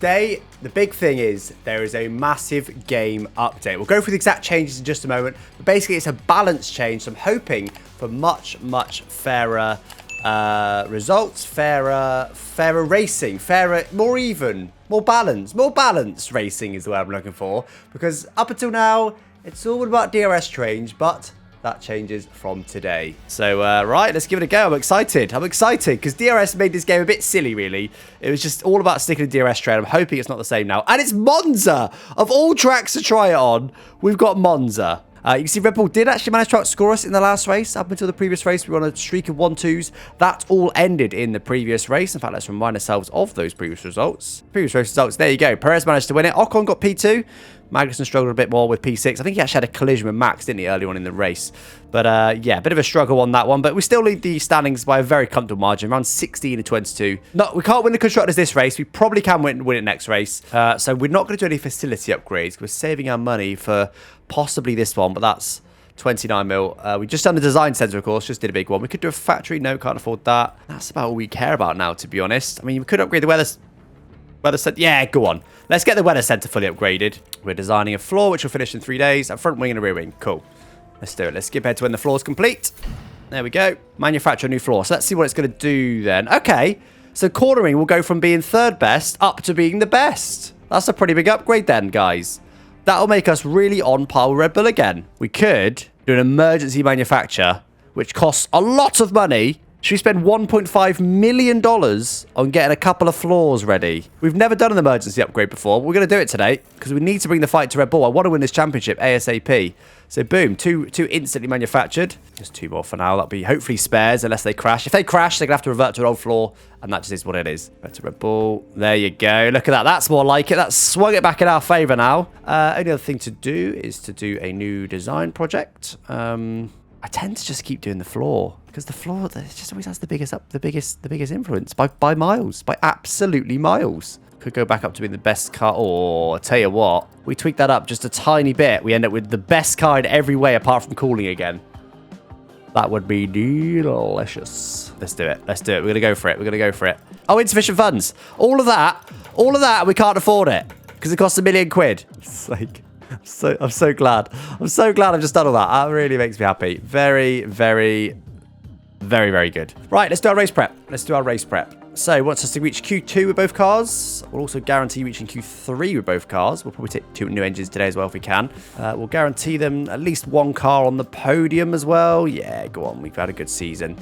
today, the big thing is there is a massive game update. We'll go through the exact changes in just a moment, but basically it's a balance change, so I'm hoping for much fairer results, fairer racing, more even, more balanced racing is the word I'm looking for, because up until now, it's all about DRS change, but that changes from today. So, right, let's give it a go. I'm excited because DRS made this game a bit silly, really. It was just all about sticking to DRS train. I'm hoping it's not the same now. And it's Monza! Of all tracks to try it on, we've got Monza. You can see Red Bull did actually manage to outscore us in the last race. Up until the previous race, we were on a streak of 1-2s. That all ended in the previous race. In fact, let's remind ourselves of those previous results. Previous race results, there you go. Perez managed to win it. Ocon got P2. Magnussen struggled a bit more with P6. I think he actually had a collision with Max, didn't he, early on in the race. But yeah, a bit of a struggle on that one. But we still lead the standings by a very comfortable margin, around 16-22. No, we can't win the Constructors this race. We probably can win it next race. So we're not going to do any facility upgrades. We're saving our money for possibly this one, but that's 29 mil. We just done the design center, of course, just did a big one. We could do a factory. No, can't afford that. That's about all we care about now, to be honest. I mean, we could upgrade the weather center. Yeah, go on. Let's get the weather center fully upgraded. We're designing a floor, which will finish in 3 days. A front wing and a rear wing. Cool. Let's do it. Let's skip ahead to when the floor's complete. There we go. Manufacture a new floor. So let's see what it's going to do then. Okay. So cornering will go from being third best up to being the best. That's a pretty big upgrade then, guys. That'll make us really on par with Red Bull again. We could do an emergency manufacture, which costs a lot of money. Should we spend $1.5 million on getting a couple of floors ready? We've never done an emergency upgrade before. But we're going to do it today because we need to bring the fight to Red Bull. I want to win this championship ASAP. So boom, two instantly manufactured. Just 2 more for now. That'll be hopefully spares unless they crash. If they crash, they're going to have to revert to an old floor. And that just is what it is. Back to Red Bull. There you go. Look at that. That's more like it. That's swung it back in our favor now. Only other thing to do is to do a new design project. I tend to just keep doing the floor because the floor just always has the biggest influence by miles, by absolutely miles. Could go back up to being the best car. Or I tell you what, we tweak that up just a tiny bit. We end up with the best car in every way apart from cooling again. That would be delicious. Let's do it. Let's do it. We're gonna go for it. We're gonna go for it. Oh, insufficient funds. All of that. We can't afford it because it costs £1 million. It's like. I'm so glad. I'm so glad I've just done all that. That really makes me happy. Very good. Right, let's do our race prep. So, it wants us to reach Q2 with both cars. We'll also guarantee reaching Q3 with both cars. We'll probably take 2 new engines today as well if we can. We'll guarantee them at least 1 car on the podium as well. Yeah, go on. We've had a good season.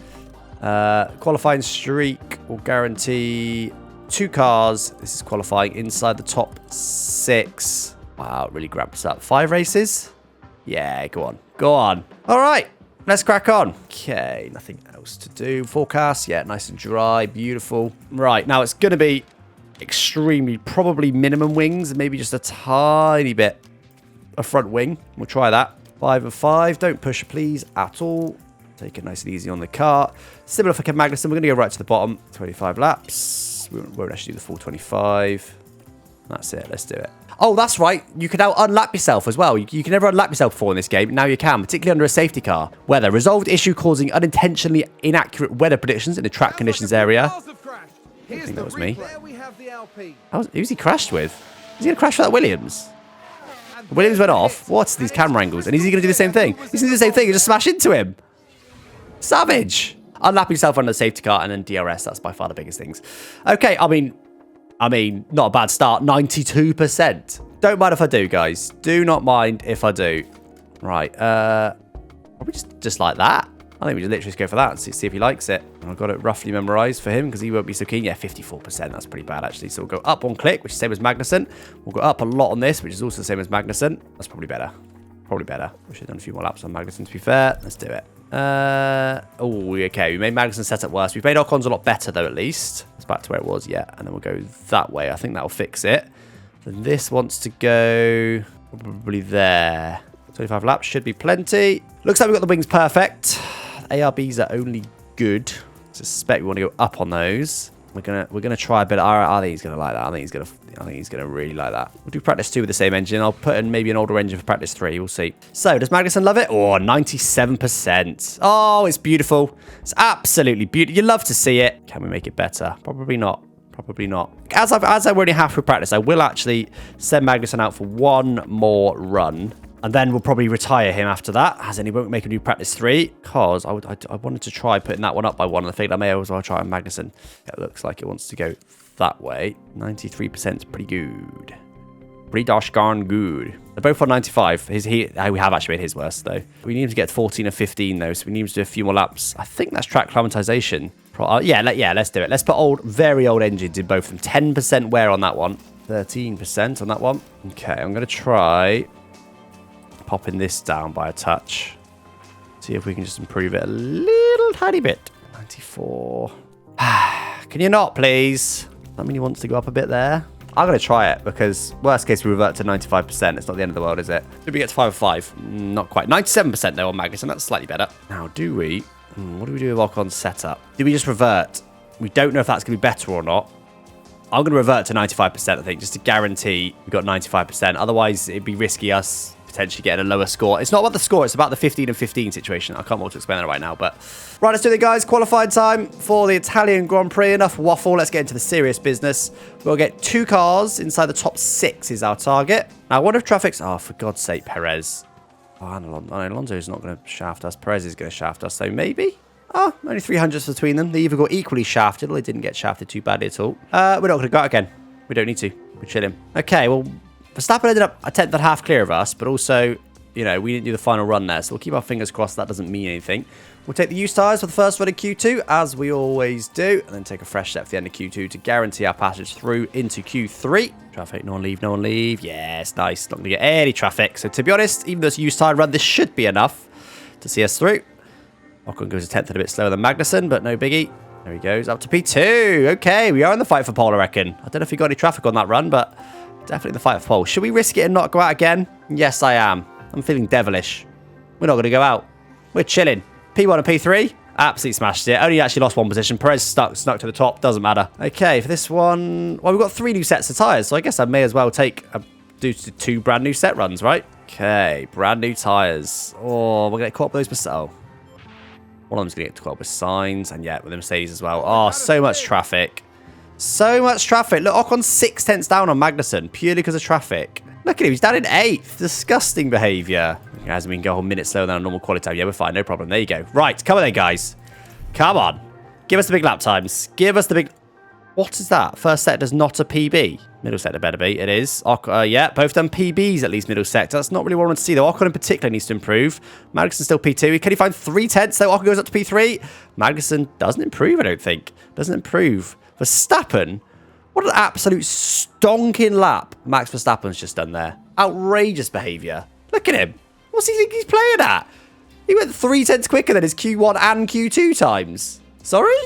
Qualifying streak. We'll guarantee 2 cars. This is qualifying inside the top 6. Wow, it really grabbed us up. 5 races? Yeah, go on. Go on. All right, let's crack on. Okay, nothing else to do. Forecast, yeah, nice and dry, beautiful. Right, now it's going to be extremely, probably minimum wings, maybe just a tiny bit of front wing. We'll try that. 5 and 5. Don't push, please, at all. Take it nice and easy on the kart. Similar for Kevin Magnussen. We're going to go right to the bottom. 25 laps. We won't actually do the full 25. That's it. Let's do it. Oh, that's right. You can now unlap yourself as well. You can never unlap yourself before in this game. Now you can, particularly under a safety car. Weather. Resolved issue causing unintentionally inaccurate weather predictions in the track conditions area. I don't think that was me. Who's he crashed with? Is he going to crash with that Williams? Williams went off. What's these camera angles? And is he going to do the same thing? He's going to do the same thing and just smash into him. Savage. Unlap yourself under the safety car and then DRS. That's by far the biggest things. Okay, I mean, not a bad start. 92%. Don't mind if I do, guys. Do not mind if I do. Right. Probably just like that. I think we just literally just go for that and see if he likes it. I've got it roughly memorized for him because he won't be so keen. Yeah, 54%. That's pretty bad, actually. So we'll go up 1 click, which is the same as Magnussen. We'll go up a lot on this, which is also the same as Magnussen. That's probably better. Probably better. We should have done a few more laps on Magnussen, to be fair. Let's do it. Okay. We made Magnussen set up worse. We've made Ocon's a lot better, though, at least. It's back to where it was, yeah. And then we'll go that way. I think that'll fix it. Then this wants to go probably there. 25 laps should be plenty. Looks like we've got the wings perfect. ARBs are only good. I suspect we want to go up on those. We're gonna try a bit. I think he's gonna like that. I think he's gonna really like that. We'll do practice 2 with the same engine. I'll put in maybe an older engine for practice 3. We'll see. So does Magnussen love it? Oh, 97%. Oh, it's beautiful. It's absolutely beautiful. You love to see it. Can we make it better? Probably not. Probably not. As I'm already halfway practice, I will actually send Magnussen out for one more run. And then we'll probably retire him after that, as in he won't make him do practice 3, because I wanted to try putting that one up by 1, and I think I may as well try on Magnussen. It looks like it wants to go that way. 93% is pretty good. Pretty darn good. They're both on 95. We have actually made his worse, though. We need him to get 14 or 15, though, so we need him to do a few more laps. I think that's track climatization. Yeah, let's do it. Let's put very old engines in both of them. 10% wear on that one. 13% on that one. Okay, I'm going to try popping this down by a touch. See if we can just improve it a little tiny bit. 94. Can you not, please? That mean he wants to go up a bit there? I'm going to try it because worst case we revert to 95%. It's not the end of the world, is it? Did we get to 5 of 5? Not quite. 97% though on Magnussen. That's slightly better. Now, do we? What do we do with Ocon's setup? Do we just revert? We don't know if that's going to be better or not. I'm going to revert to 95%, I think, just to guarantee we got 95%. Otherwise, it'd be risky us potentially getting a lower score. It's not about the score, it's about the 15 and 15 situation. I can't want to explain that right now, but right, let's do it, guys. Qualifying time for the Italian Grand Prix. Enough waffle. Let's get into the serious business. We'll get 2 cars inside the top 6 is our target. Now, I wonder if traffic's... Oh, for God's sake, Perez. Oh, Alonso's not going to shaft us. Perez is going to shaft us, so maybe... Oh, only 300s between them. They either got equally shafted or they didn't get shafted too badly at all. We're not going to go out again. We don't need to. We're chilling. Okay, well... Verstappen ended up a 10th and a half clear of us, but also, you know, we didn't do the final run there, so we'll keep our fingers crossed that doesn't mean anything. We'll take the used tyres for the first run in Q2, as we always do, and then take a fresh set for the end of Q2 to guarantee our passage through into Q3. Traffic, no one leave, no one leave. Yes, nice. Not going to get any traffic. So to be honest, even though it's a used tyre run, this should be enough to see us through. Ocon goes a 10th and a bit slower than Magnussen, but no biggie. There he goes, up to P2. Okay, we are in the fight for pole, I reckon. I don't know if he got any traffic on that run, but... definitely the fight for pole. Should we risk it and not go out again? Yes, I am. I'm feeling devilish. We're not going to go out. We're chilling. P1 and P3. Absolutely smashed it. Only actually lost 1 position. Perez snuck to the top. Doesn't matter. Okay, for this one... Well, we've got 3 new sets of tyres, so I guess I may as well do 2 brand new set runs, right? Okay, brand new tyres. Oh, we're going to get caught up with those... Oh. One of them's going to get caught up with signs, and yeah, with the Mercedes as well. Oh, so much traffic. So much traffic. Look, Ocon's 6 tenths down on Magnussen, purely because of traffic. Look at him. He's down in 8th. Disgusting behaviour. He hasn't been go a whole minute slower than a normal quality time. Yeah, we're fine. No problem. There you go. Right. Come on then, guys. Come on. Give us the big lap times. Give us the big... What is that? First set does not a PB. Middle sector better be. It is. Yeah, both done PBs at least middle sector. That's not really what I want to see, though. Ocon in particular needs to improve. Magnussen still P2. Can he find 3 tenths, though? Ocon goes up to P3. Magnussen doesn't improve, I don't think. Doesn't improve. Verstappen, what an absolute stonking lap Max Verstappen's just done there. Outrageous behaviour. Look at him. What's he think he's playing at? He went 3 tenths quicker than his Q1 and Q2 times. Sorry?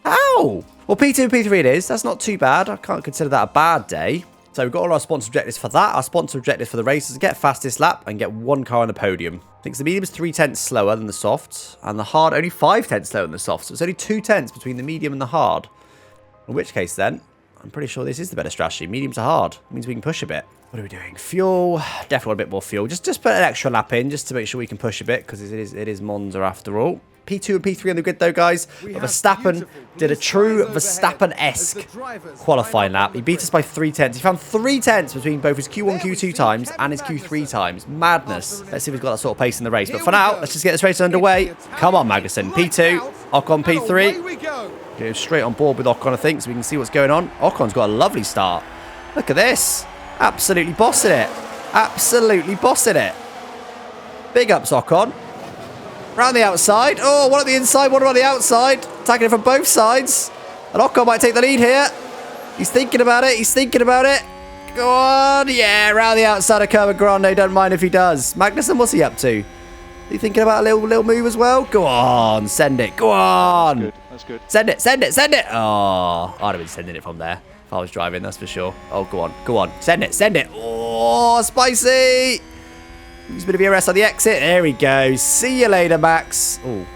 How? Well, P2 and P3 it is. That's not too bad. I can't consider that a bad day. So we've got all our sponsor objectives for that. Our sponsor objectives for the race is to get fastest lap and get 1 car on the podium. I think the medium is 3 tenths slower than the soft, and the hard only 5 tenths slower than the soft. So it's only 2 tenths between the medium and the hard. In which case, then, I'm pretty sure this is the better strategy. Medium to hard. It means we can push a bit. What are we doing? Fuel. Definitely want a bit more fuel. Just put an extra lap in just to make sure we can push a bit, because it is Monza after all. P2 and P3 on the grid, though, guys. But Verstappen did a true Verstappen-esque qualifying lap. He beat us by 3 tenths. He found 3 tenths between both his Q1, Q2 times and his Q3 times. Madness. Let's see if we've got that sort of pace in the race. But for now, let's just get this race underway. Come on, Magnussen. P2. Ocon P3. Go straight on board with Ocon, I think, so we can see what's going on. Ocon's got a lovely start. Look at this. Absolutely bossing it. Absolutely bossing it. Big ups, Ocon. Round the outside. Oh, one on the inside, one on the outside. Attacking it from both sides. And Ocon might take the lead here. He's thinking about it. He's thinking about it. Go on. Yeah, round the outside of Curva Grande. Don't mind if he does. Magnussen, what's he up to? Are you thinking about a little move as well? Go on. Send it. Go on. Good. That's good. Send it. Send it. Send it. Oh, I'd have been sending it from there if I was driving, that's for sure. Oh, go on. Go on. Send it. Send it. Oh, spicy. Use a bit of ERS on the exit. There we go. See you later, Max. Oh,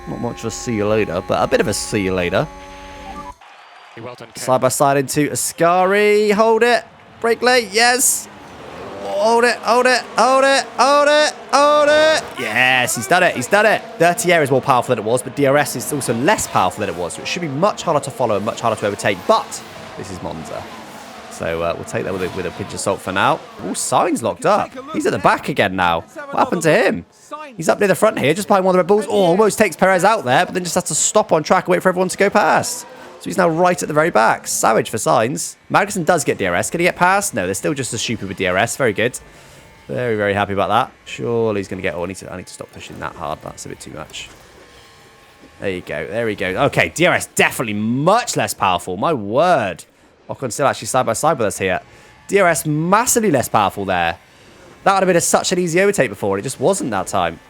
not much of a see you later, but a bit of a see you later. Well done, side by side into Ascari. Hold it. Brake late. Yes. Hold it. Hold it. Hold it. Hold it. Hold it. Yes, he's done it. He's done it. Dirty air is more powerful than it was, but DRS is also less powerful than it was, so it should be much harder to follow and much harder to overtake. But This is Monza. So we'll take that with a pinch of salt for now. Oh, Sainz locked up. He's at the back again now. What happened to him? He's up near the front here, just behind one of the Red Bulls. Oh, almost takes Perez out there, but then just has to stop on track and wait for everyone to go past. So he's now right at the very back. Savage for Sainz. Magnussen does get DRS. Can he get past? No, they're still just as stupid with DRS. Very good. Very, very happy about that. Surely he's going to get... Oh, I need to stop pushing that hard. That's a bit too much. There you go. There we go. Okay, DRS definitely much less powerful. My word. Ocon's still actually side by side with us here. DRS massively less powerful there. That would have been such an easy overtake before. It just wasn't that time.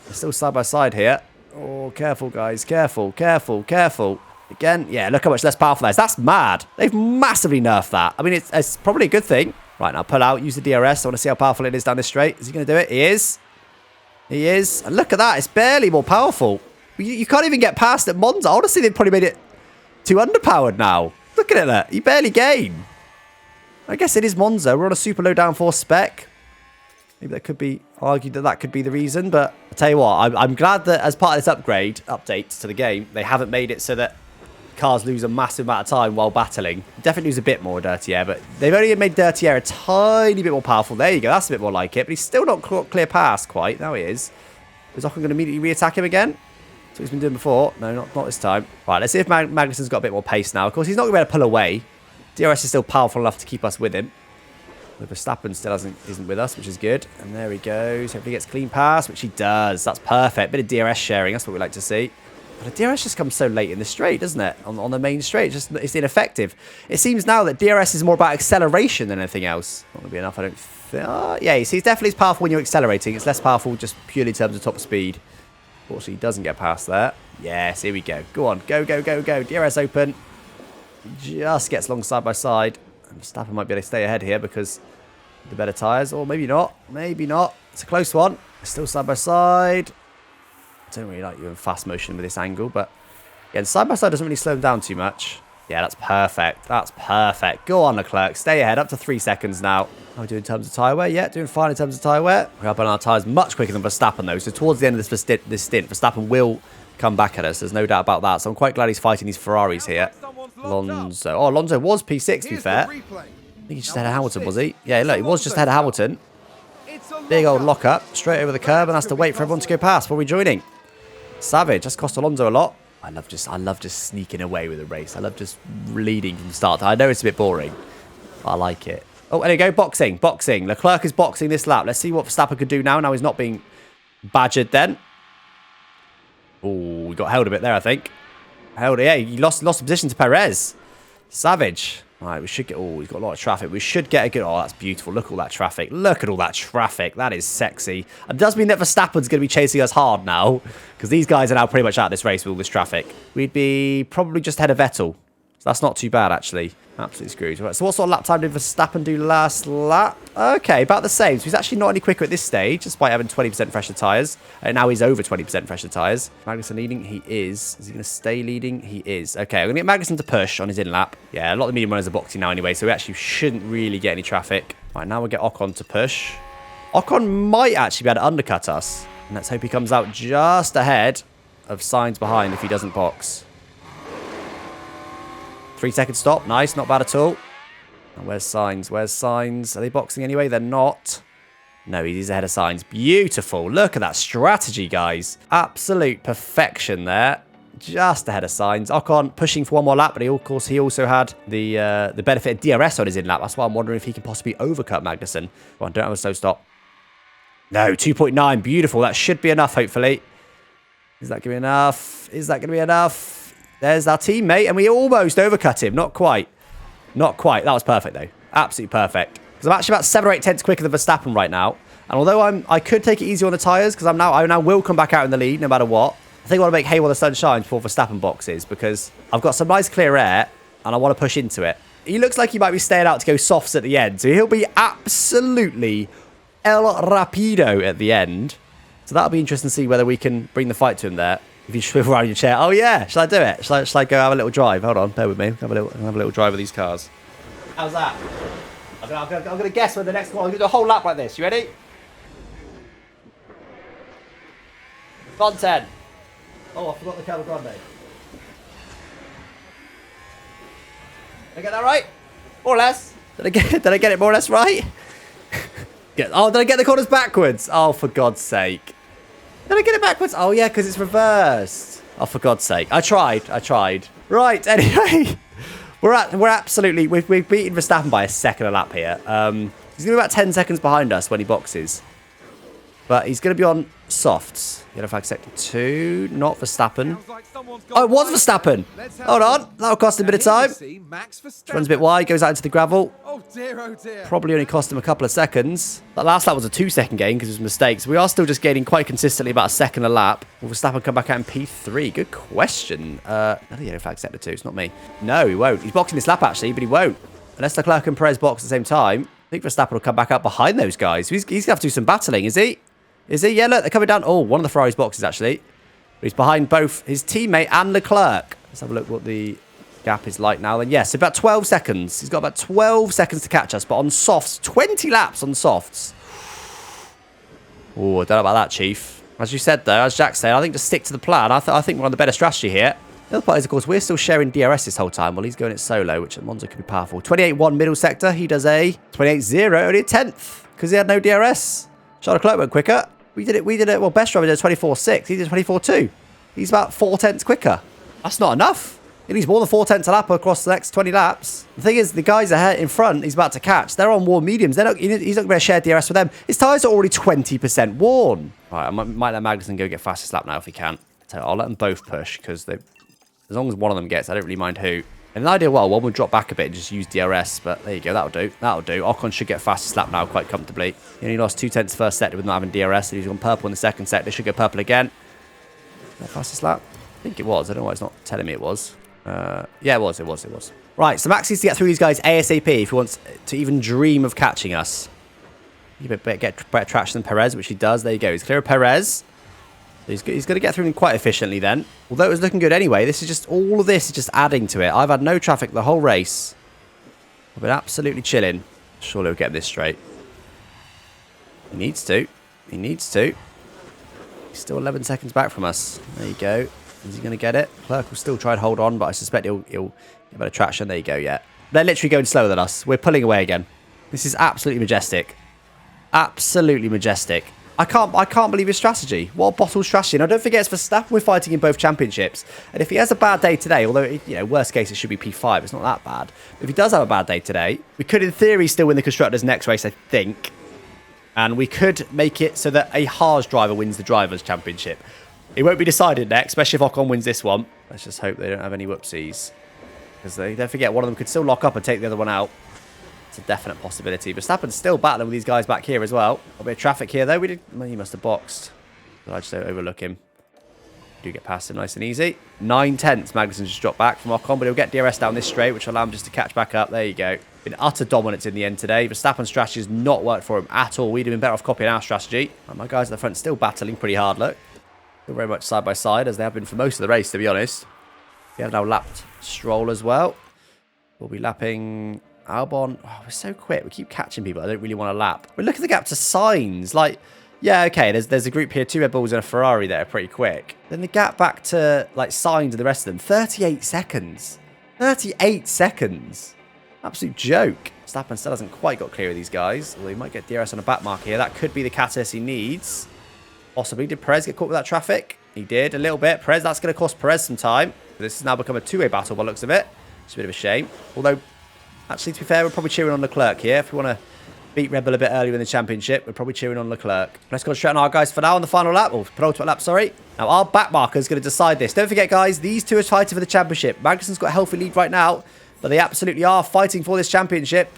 They're still side by side here. Oh, careful, guys. Careful, careful, careful. Again, yeah, look how much less powerful that is. That's mad. They've massively nerfed that. I mean, it's probably a good thing. Right, now pull out, use the DRS. I want to see how powerful it is down this straight. Is he going to do it? He is. He is. And look at that. It's barely more powerful. You can't even get past at Monza. Honestly, they've probably made it too underpowered now. Look at that. You barely gain. I guess it is Monza. We're on a super low downforce spec. Maybe that could be argued that could be the reason. But I'll tell you what, I'm glad that as part of this update to the game, they haven't made it so that cars lose a massive amount of time while battling. Definitely lose a bit more dirty air, but they've only made dirty air a tiny bit more powerful. There you go. That's a bit more like it. But he's still not clear past quite. Now he is. Is Ocon going to immediately re-attack him again? That's what he's been doing before. No, not this time. Right, let's see if Magnussen's got a bit more pace now. Of course, he's not going to be able to pull away. DRS is still powerful enough to keep us with him. But Verstappen still isn't with us, which is good. And there he goes. Hopefully he gets clean pass, which he does. That's perfect. Bit of DRS sharing. That's what we like to see. But the DRS just comes so late in the straight, doesn't it? On the main straight. It's ineffective. It seems now that DRS is more about acceleration than anything else. Not going to be enough, I don't think. Yeah, you see, it's definitely as powerful when you're accelerating. It's less powerful just purely in terms of top speed. Fortunately, he doesn't get past there. Yes, here we go. Go on. Go, go, go, go. DRS open. Just gets long side by side. And Verstappen might be able to stay ahead here because of the better tyres. Or maybe not. Maybe not. It's a close one. Still side by side. I don't really like you in fast motion with this angle, but again, side by side doesn't really slow them down too much. Yeah, that's perfect. That's perfect. Go on, Leclerc. Stay ahead. Up to 3 seconds now. How are we doing in terms of tyre wear? Yeah, doing fine in terms of tyre wear. We're up on our tyres much quicker than Verstappen, though. So towards the end of this stint, Verstappen will come back at us. There's no doubt about that. So I'm quite glad he's fighting these Ferraris here. Alonso. Oh, Alonso was P6, to be fair. I think he just ahead of Hamilton, was he? Yeah, look, he was just ahead of Hamilton. Big old lock-up. Straight over the curb and has to wait for everyone to go past before we joining. Savage. That's cost Alonso a lot. I love just sneaking away with a race. I love just leading from start. I know it's a bit boring, but I like it. Oh, there you go. Boxing. Boxing. Leclerc is boxing this lap. Let's see what Verstappen could do now. Now he's not being badgered then. Oh, we got held a bit there, I think. Held it. Yeah, he lost the position to Perez. Savage. All right, we should get... Oh, we've got a lot of traffic. We should get a good... Oh, that's beautiful. Look at all that traffic. Look at all that traffic. That is sexy. It does mean that Verstappen's going to be chasing us hard now, because these guys are now pretty much out of this race with all this traffic. We'd be probably just ahead of Vettel. So that's not too bad, actually. Absolutely screwed. Right, so what sort of lap time did Verstappen do last lap? Okay, about the same. So he's actually not any quicker at this stage, despite having 20% fresher tyres. And now he's over 20% fresher tyres. Magnussen leading? He is. Is he going to stay leading? He is. Okay, I'm going to get Magnussen to push on his in-lap. Yeah, a lot of the medium runners are boxing now anyway, so we actually shouldn't really get any traffic. Right, now we'll get Ocon to push. Ocon might actually be able to undercut us. And let's hope he comes out just ahead of Sainz behind if he doesn't box. 3-second stop. Nice. Not bad at all. And where's Sainz? Where's Sainz? Are they boxing anyway? They're not. No, he's ahead of Sainz. Beautiful. Look at that strategy, guys. Absolute perfection there. Just ahead of Sainz. Ocon pushing for one more lap, but of course he also had the benefit of DRS on his in-lap. That's why I'm wondering if he can possibly overcut Magnussen. Come on, don't have a slow stop. No, 2.9. Beautiful. That should be enough, hopefully. Is that going to be enough? Is that going to be enough? There's our teammate, and we almost overcut him. Not quite. Not quite. That was perfect, though. Absolutely perfect. Because I'm actually about 7 or 8 tenths quicker than Verstappen right now. And although I could take it easy on the tyres, because I now will come back out in the lead no matter what, I think I want to make hay while the sun shines before Verstappen boxes, because I've got some nice clear air, and I want to push into it. He looks like he might be staying out to go softs at the end, so he'll be absolutely El Rapido at the end. So that'll be interesting to see whether we can bring the fight to him there. If you swivel around your chair. Oh, yeah. Shall I do it? Shall I go have a little drive? Hold on. Bear with me. Have a little drive of these cars. How's that? I'm going to guess where the next one... I'm going to do a whole lap like this. You ready? Content. Oh, I forgot the Cabo Grande. Did I get that right? More or less. Did I get it more or less right? Oh, did I get the corners backwards? Oh, for God's sake. Did I get it backwards? Oh, yeah, because it's reversed. Oh, for God's sake. I tried. Right, anyway. We've beaten Verstappen by a second a lap here. He's going to be about 10 seconds behind us when he boxes. But he's going to be on softs. Yellow flag sector 2, not Verstappen. Oh, it was Verstappen. Hold on. That'll cost him a bit of time. Runs a bit wide, goes out into the gravel. Oh dear. Probably only cost him a couple of seconds. That last lap was a 2-second gain because of mistakes. We are still just gaining quite consistently about a second a lap. Will Verstappen come back out in P3? Good question. Another yellow flag sector 2. It's not me. No, he won't. He's boxing this lap actually, but he won't. Unless Leclerc and Perez box at the same time. I think Verstappen will come back out behind those guys. He's going to have to do some battling, is he? Is he? Yeah, look, they're coming down. Oh, one of the Ferrari's boxes, actually. But he's behind both his teammate and Leclerc. Let's have a look what the gap is like now. Then, yes, about 12 seconds. He's got about 12 seconds to catch us. But on softs, 20 laps on softs. Oh, I don't know about that, Chief. As you said, though, as Jack said, I think just stick to the plan. I think we're on the better strategy here. The other part is, of course, we're still sharing DRS this whole time while he's going it solo, which at Monza could be powerful. 28-1 middle sector. He does a 28-0, only a 10th, because he had no DRS. Charles Leclerc went quicker. We did it. Well, best driver did 24.6. He did 24.2. He's about 4 tenths quicker. That's not enough. He needs more than 4 tenths a lap across the next 20 laps. The thing is, the guys ahead in front, he's about to catch. They're on warm mediums. He's not going to share DRS with them. His tyres are already 20% worn. All right, I might let Magnussen go get fastest lap now if he can. So I'll let them both push because as long as one of them gets, I don't really mind who. In an ideal world, one would drop back a bit and just use DRS, but there you go, that'll do. Ocon should get fastest lap now quite comfortably. He only lost 2 tenths first sector with not having DRS, so he's on purple in the second sector. They should go purple again. That fastest lap? I think it was. I don't know why it's not telling me it was. Yeah, it was. Right, so Max needs to get through these guys ASAP if he wants to even dream of catching us. He better get better traction than Perez, which he does. There you go. He's clear of Perez. He's going to get through them quite efficiently then. Although it was looking good anyway, all of this is just adding to it. I've had no traffic the whole race. I've been absolutely chilling. Surely we'll get this straight. He needs to. He's still 11 seconds back from us. There you go. Is he going to get it? Clerk will still try and hold on, but I suspect he'll get better traction. There you go, yeah. They're literally going slower than us. We're pulling away again. This is absolutely majestic. Absolutely majestic. I can't believe his strategy. What a bottle strategy. Now, don't forget, it's Verstappen we're fighting in both championships. And if he has a bad day today, although, worst case, it should be P5. It's not that bad. But if he does have a bad day today, we could, in theory, still win the Constructors' next race, I think. And we could make it so that a Haas driver wins the Drivers' Championship. It won't be decided next, especially if Ocon wins this one. Let's just hope they don't have any whoopsies. Because don't forget, one of them could still lock up and take the other one out. It's a definite possibility. Verstappen's still battling with these guys back here as well. A bit of traffic here, though. Well, he must have boxed. But I just don't overlook him. Do get past him nice and easy. 9 tenths. Magnussen just dropped back from Ocon, but he'll get DRS down this straight, which will allow him just to catch back up. There you go. Been utter dominance in the end today. Verstappen's strategy has not worked for him at all. We'd have been better off copying our strategy. And my guys at the front still battling pretty hard, look. Still very much side by side, as they have been for most of the race, to be honest. We have now lapped Stroll as well. We'll be lapping Albon. Oh, we're so quick. We keep catching people I don't really want to lap. But look at the gap to Sainz. Like, yeah, okay, there's a group here, 2 Red Bulls and a Ferrari that are pretty quick. Then the gap back to, like, Sainz and the rest of them, 38 seconds. 38 seconds. Absolute joke. Verstappen still hasn't quite got clear of these guys. Although he might get DRS on a back mark here. That could be the catalyst he needs. Possibly. Did Perez get caught with that traffic? He did, a little bit. Perez, that's going to cost Perez some time. This has now become a 2-way battle by the looks of it. It's a bit of a shame. Although, actually, to be fair, we're probably cheering on Leclerc here. If we want to beat Red Bull a bit earlier in the championship, we're probably cheering on Leclerc. Let's concentrate on our guys for now on the final lap, or penultimate lap, sorry. Now, our back marker is going to decide this. Don't forget, guys, these two are fighting for the championship. Magnussen's got a healthy lead right now, but they absolutely are fighting for this championship.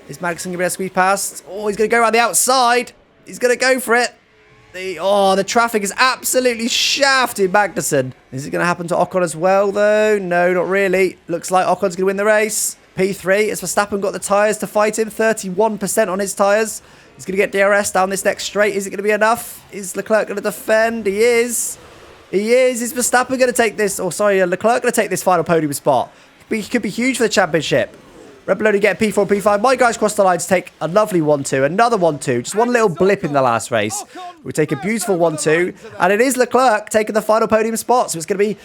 Is Magnussen going to be able to squeeze past? Oh, he's going to go around the outside. He's going to go for it. The traffic is absolutely shafted Magnussen. Is it going to happen to Ocon as well, though? No, not really. Looks like Ocon's going to win the race. P3, has Verstappen got the tyres to fight him? 31% on his tyres. He's going to get DRS down this next straight. Is it going to be enough? Is Leclerc going to defend? He is. He is. Is Verstappen going to take this? Oh, sorry, Leclerc going to take this final podium spot? He could be huge for the championship. Red Bull only get P4 and P5. My guys cross the line to take a lovely 1-2. Another 1-2. Just one little blip in the last race. We take a beautiful 1-2. And it is Leclerc taking the final podium spot. So it's going to be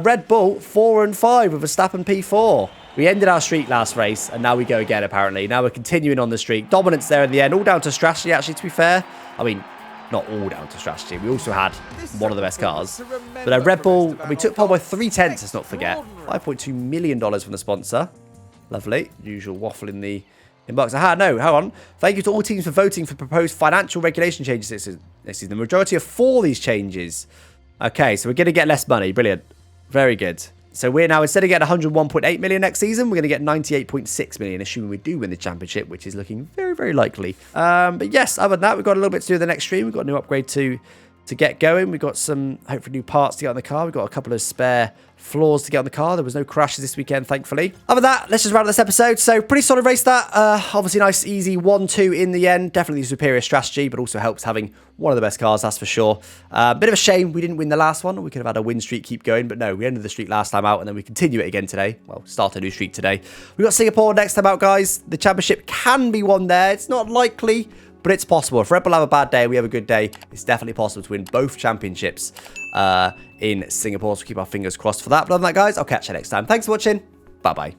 Red Bull 4 and 5 with Verstappen P4. We ended our streak last race, and now we go again, apparently. Now we're continuing on the streak. Dominance there in the end, all down to strategy, actually, to be fair. I mean, not all down to strategy. We also had one of the best cars. But Red Bull, we took pole by 3/10, let's not forget. $5.2 million from the sponsor. Lovely. Usual waffle in the inbox. No, hang on. Thank you to all teams for voting for proposed financial regulation changes. This is the majority of 4 of these changes. Okay, so we're going to get less money. Brilliant. Very good. So we're now, instead of getting 101.8 million next season, we're going to get 98.6 million, assuming we do win the championship, which is looking very, very likely. But yes, other than that, we've got a little bit to do in the next stream. We've got a new upgrade to get going. We've got some, hopefully, new parts to get on the car. We've got a couple of spare floors to get on the car. There was no crashes this weekend, thankfully. Other than that, let's just round up this episode. So pretty solid race that. Obviously nice, easy 1-2 in the end. Definitely superior strategy, but also helps having one of the best cars, that's for sure. Bit of a shame we didn't win the last one. We could have had a win streak keep going, but no, we ended the streak last time out, and then we continue it again today. Well, start a new streak today. We've got Singapore next time out, guys. The championship can be won there. It's not likely, but it's possible. If Red Bull have a bad day, we have a good day, it's definitely possible to win both championships in Singapore. So keep our fingers crossed for that. But other than that, guys, I'll catch you next time. Thanks for watching. Bye-bye.